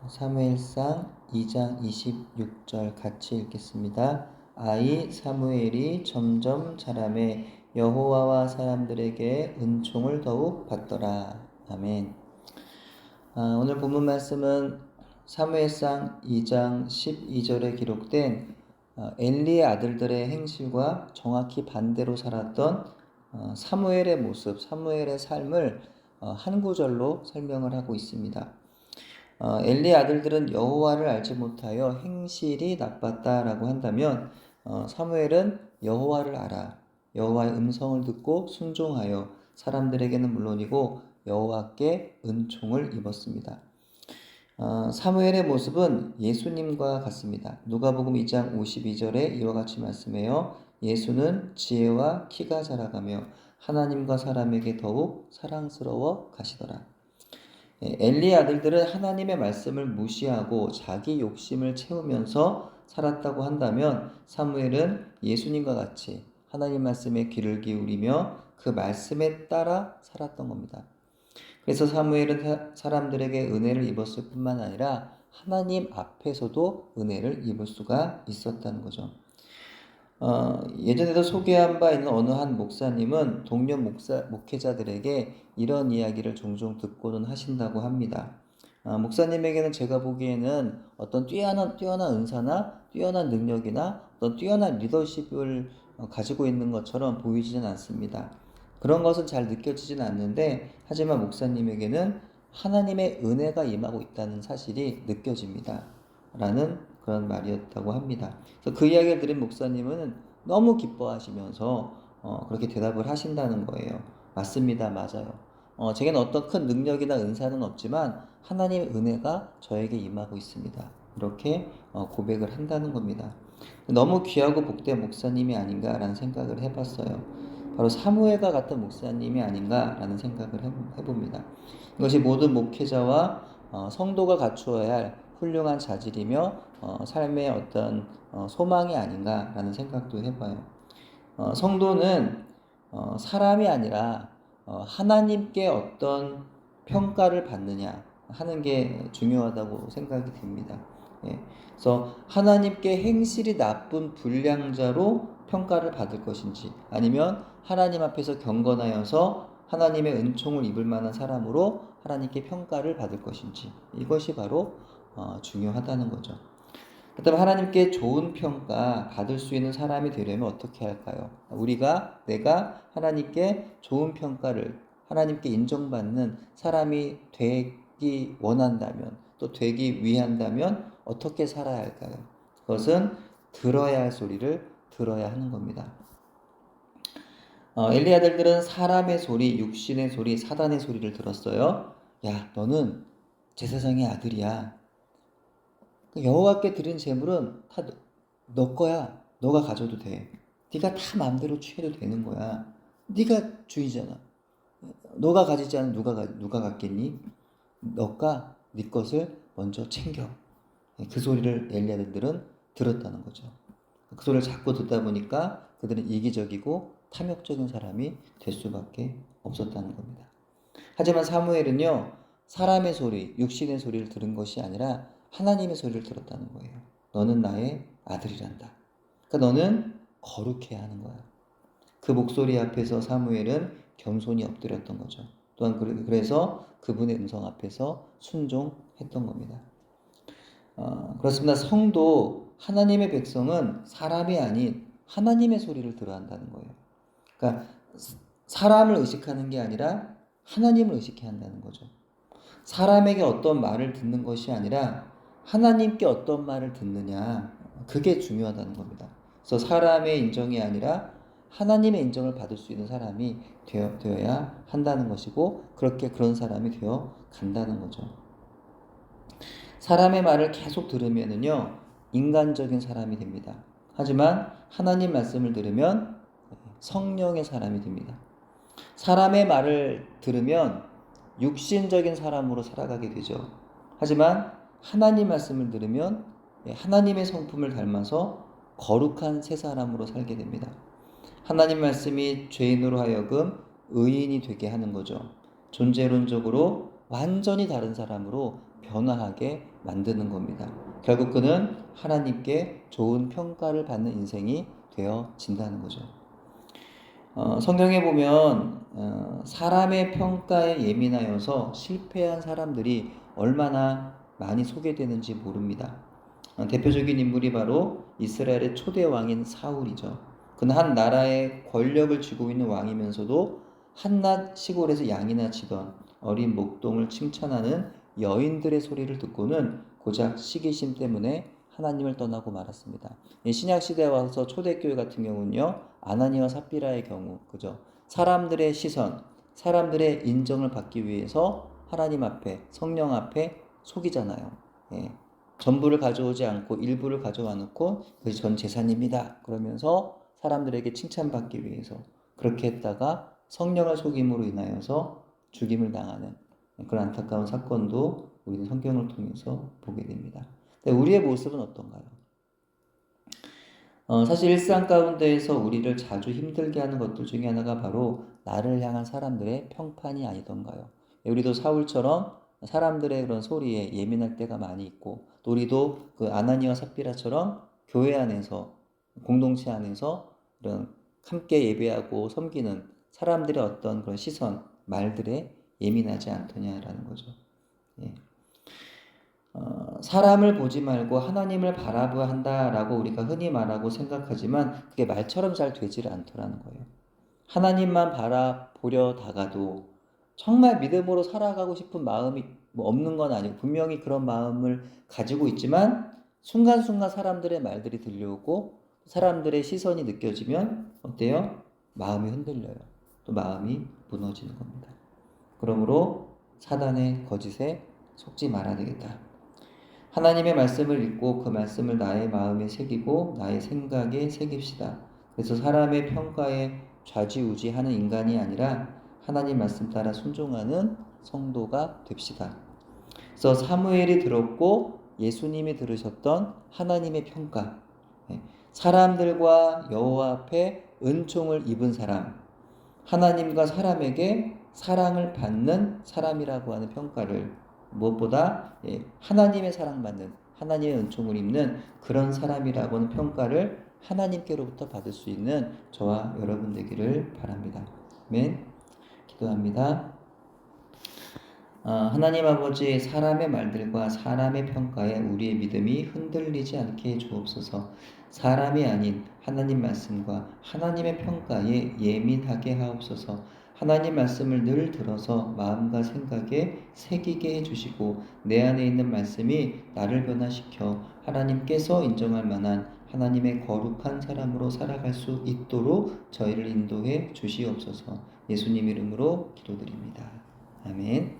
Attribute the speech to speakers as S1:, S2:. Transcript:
S1: 사무엘상 2장 26절 같이 읽겠습니다. 아이 사무엘이 점점 자라매 여호와와 사람들에게 은총을 더욱 받더라. 아멘. 오늘 본문 말씀은 사무엘상 2장 12절에 기록된 엘리의 아들들의 행실과 정확히 반대로 살았던 사무엘의 모습, 사무엘의 삶을 한 구절로 설명을 하고 있습니다. 엘리의 아들들은 여호와를 알지 못하여 행실이 나빴다라고 한다면 사무엘은 여호와를 알아 여호와의 음성을 듣고 순종하여 사람들에게는 물론이고 여호와께 은총을 입었습니다. 사무엘의 모습은 예수님과 같습니다. 누가복음 2장 52절에 이와 같이 말씀해요. 예수는 지혜와 키가 자라가며 하나님과 사람에게 더욱 사랑스러워 가시더라. 엘리의 아들들은 하나님의 말씀을 무시하고 자기 욕심을 채우면서 살았다고 한다면 사무엘은 예수님과 같이 하나님 말씀에 귀를 기울이며 그 말씀에 따라 살았던 겁니다. 그래서 사무엘은 사람들에게 은혜를 입었을 뿐만 아니라 하나님 앞에서도 은혜를 입을 수가 있었다는 거죠. 예전에도 소개한 바 있는 어느 한 목사님은 동료 목회자들에게 이런 이야기를 종종 듣고는 하신다고 합니다. 목사님에게는 제가 보기에는 어떤 뛰어난 은사나 뛰어난 능력이나 어떤 뛰어난 리더십을 가지고 있는 것처럼 보이지는 않습니다. 그런 것은 잘 느껴지진 않는데 하지만 목사님에게는 하나님의 은혜가 임하고 있다는 사실이 느껴집니다. 라는 그런 말이었다고 합니다. 그래서 그 이야기를 들은 목사님은 너무 기뻐하시면서 그렇게 대답을 하신다는 거예요. 맞습니다. 맞아요. 제게는 어떤 큰 능력이나 은사는 없지만 하나님의 은혜가 저에게 임하고 있습니다. 이렇게 고백을 한다는 겁니다. 너무 귀하고 복된 목사님이 아닌가라는 생각을 해봤어요. 바로 사무엘과 같은 목사님이 아닌가라는 생각을 해봅니다. 이것이 모든 목회자와 성도가 갖추어야 할 훌륭한 자질이며 삶의 어떤 소망이 아닌가라는 생각도 해봐요. 성도는 사람이 아니라 하나님께 어떤 평가를 받느냐 하는 게 중요하다고 생각이 듭니다. 그래서 하나님께 행실이 나쁜 불량자로 평가를 받을 것인지 아니면 하나님 앞에서 경건하여서 하나님의 은총을 입을 만한 사람으로 하나님께 평가를 받을 것인지 이것이 바로 중요하다는 거죠. 그렇다면 하나님께 좋은 평가 받을 수 있는 사람이 되려면 어떻게 할까요? 내가 하나님께 좋은 평가를 하나님께 인정받는 사람이 되기 원한다면 또 되기 위한다면 어떻게 살아야 할까요? 그것은 들어야 할 소리를 들어야 하는 겁니다. 엘리 아들들은 사람의 소리, 육신의 소리, 사단의 소리를 들었어요. 야, 너는 제사장의 아들이야. 여호와께 드린 재물은 다 너 거야. 너가 가져도 돼. 네가 다 마음대로 취해도 되는 거야. 네가 주인이잖아. 너가 가지지 않으면 누가 갖겠니? 너가 네 것을 먼저 챙겨. 그 소리를 엘리 아들들은 들었다는 거죠. 그 소리를 자꾸 듣다 보니까 그들은 이기적이고 탐욕적인 사람이 될 수밖에 없었다는 겁니다. 하지만 사무엘은요, 사람의 소리, 육신의 소리를 들은 것이 아니라 하나님의 소리를 들었다는 거예요. 너는 나의 아들이란다. 그러니까 너는 거룩해야 하는 거야. 그 목소리 앞에서 사무엘은 겸손히 엎드렸던 거죠. 또한 그래서 그분의 음성 앞에서 순종했던 겁니다. 그렇습니다. 성도 하나님의 백성은 사람이 아닌 하나님의 소리를 들어야 한다는 거예요. 그러니까 사람을 의식하는 게 아니라 하나님을 의식해야 한다는 거죠. 사람에게 어떤 말을 듣는 것이 아니라 하나님께 어떤 말을 듣느냐, 그게 중요하다는 겁니다. 그래서 사람의 인정이 아니라 하나님의 인정을 받을 수 있는 사람이 되어야 한다는 것이고 그런 사람이 되어 간다는 거죠. 사람의 말을 계속 들으면은요, 인간적인 사람이 됩니다. 하지만 하나님 말씀을 들으면 성령의 사람이 됩니다. 사람의 말을 들으면 육신적인 사람으로 살아가게 되죠. 하지만 하나님 말씀을 들으면 하나님의 성품을 닮아서 거룩한 새 사람으로 살게 됩니다. 하나님 말씀이 죄인으로 하여금 의인이 되게 하는 거죠. 존재론적으로 완전히 다른 사람으로 변화하게 만드는 겁니다. 결국 그는 하나님께 좋은 평가를 받는 인생이 되어진다는 거죠. 성경에 보면 사람의 평가에 예민하여서 실패한 사람들이 얼마나 많이 소개되는지 모릅니다. 대표적인 인물이 바로 이스라엘의 초대 왕인 사울이죠. 그는 한 나라의 권력을 쥐고 있는 왕이면서도 한낱 시골에서 양이나 치던 어린 목동을 칭찬하는 여인들의 소리를 듣고는 고작 시기심 때문에 하나님을 떠나고 말았습니다. 신약 시대에 와서 초대교회 같은 경우는요, 아나니와 삽비라의 경우, 그죠? 사람들의 시선, 사람들의 인정을 받기 위해서 하나님 앞에, 성령 앞에 속이잖아요. 예. 전부를 가져오지 않고 일부를 가져와 놓고 그것이 전 재산입니다. 그러면서 사람들에게 칭찬받기 위해서 그렇게 했다가 성령을 속임으로 인하여서 죽임을 당하는 그런 안타까운 사건도 우리는 성경을 통해서 보게 됩니다. 우리의 모습은 어떤가요? 사실 일상 가운데에서 우리를 자주 힘들게 하는 것들 중에 하나가 바로 나를 향한 사람들의 평판이 아니던가요? 우리도 사울처럼 사람들의 그런 소리에 예민할 때가 많이 있고, 또 우리도 그 아나니와 삽비라처럼 교회 안에서, 공동체 안에서 이런 함께 예배하고 섬기는 사람들의 어떤 그런 시선, 말들에 예민하지 않더냐라는 거죠. 예. 사람을 보지 말고 하나님을 바라봐야 한다라고 우리가 흔히 말하고 생각하지만 그게 말처럼 잘 되지를 않더라는 거예요. 하나님만 바라보려다가도 정말 믿음으로 살아가고 싶은 마음이 뭐 없는 건 아니고 분명히 그런 마음을 가지고 있지만 순간순간 사람들의 말들이 들려오고 사람들의 시선이 느껴지면 어때요? 마음이 흔들려요. 또 마음이 무너지는 겁니다. 그러므로 사단의 거짓에 속지 말아야 되겠다. 하나님의 말씀을 읽고 그 말씀을 나의 마음에 새기고 나의 생각에 새깁시다. 그래서 사람의 평가에 좌지우지하는 인간이 아니라 하나님 말씀 따라 순종하는 성도가 됩시다. 그래서 사무엘이 들었고 예수님이 들으셨던 하나님의 평가, 사람들과 여호와 앞에 은총을 입은 사람, 하나님과 사람에게 사랑을 받는 사람이라고 하는 평가를 무엇보다 하나님의 사랑받는 하나님의 은총을 입는 그런 사람이라고 하는 평가를 하나님께로부터 받을 수 있는 저와 여러분 되기를 바랍니다. 아멘. 기도합니다. 하나님 아버지, 사람의 말들과 사람의 평가에 우리의 믿음이 흔들리지 않게 해주옵소서. 사람이 아닌 하나님 말씀과 하나님의 평가에 예민하게 하옵소서. 하나님 말씀을 늘 들어서 마음과 생각에 새기게 해주시고 내 안에 있는 말씀이 나를 변화시켜 하나님께서 인정할 만한 하나님의 거룩한 사람으로 살아갈 수 있도록 저희를 인도해 주시옵소서. 예수님 이름으로 기도드립니다. 아멘.